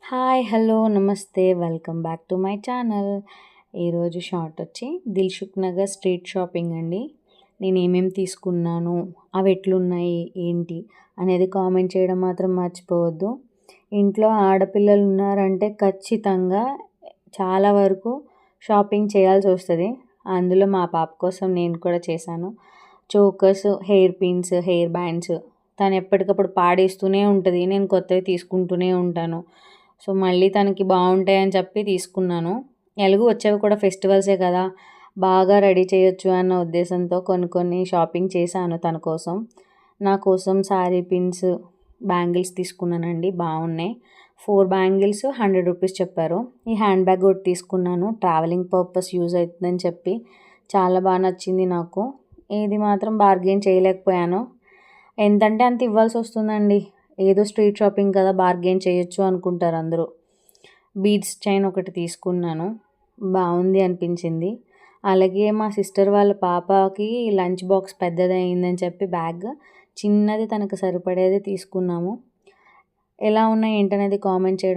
Hi hello నమస్తే welcome back to my channel. ఈరోజు short వచ్చి దిల్సుఖ్ నగర్ స్ట్రీట్ షాపింగ్ అండి. నేను ఏమేమి తీసుకున్నాను, అవి ఎట్లున్నాయి ఏంటి అనేది కామెంట్ చేయడం మాత్రం మర్చిపోవద్దు. ఇంట్లో ఆడపిల్లలు ఉన్నారంటే ఖచ్చితంగా చాలా వరకు షాపింగ్ చేయాల్సి వస్తుంది. అందులో మా పాప కోసం నేను కూడా చేశాను. Chokers, hair pins, hair bands తను ఎప్పటికప్పుడు పాడేస్తూనే ఉంటుంది. నేను కొత్తవి తీసుకుంటూనే ఉంటాను. సో మళ్ళీ తనకి బాగుంటాయని చెప్పి తీసుకున్నాను. ఎలాగో వచ్చేవి కూడా ఫెస్టివల్సే కదా, బాగా రెడీ చేయొచ్చు అన్న ఉద్దేశంతో కొన్ని షాపింగ్ చేశాను తన కోసం. నా కోసం శారీ పిన్స్, బ్యాంగిల్స్ తీసుకున్నానండి, బాగున్నాయి. 4 బ్యాంగిల్స్ 100 రూపీస్ చెప్పారు. ఈ హ్యాండ్ బ్యాగ్ ఒకటి తీసుకున్నాను, ట్రావెలింగ్ పర్పస్ యూజ్ అవుతుందని చెప్పి. చాలా బాగా నచ్చింది నాకు. ఇది మాత్రం బార్గెన్ చేయలేకపోయాను. ఎంతంటే అంత ఇవ్వాల్సి వస్తుందండి. ఏదో స్ట్రీట్ షాపింగ్ కదా, బార్గెన్ చేయొచ్చు అనుకుంటారు అందరూ. బీడ్స్ చైన్ ఒకటి తీసుకున్నాను, బాగుంది అనిపించింది. అలాగే మా సిస్టర్ వాళ్ళ పాపకి లంచ్ బాక్స్ పెద్దది అయిందని చెప్పి బ్యాగ్ చిన్నది తనకు సరిపడేది తీసుకున్నాము. ఎలా ఉన్నాయి ఏంటనేది కామెంట్ చేయడం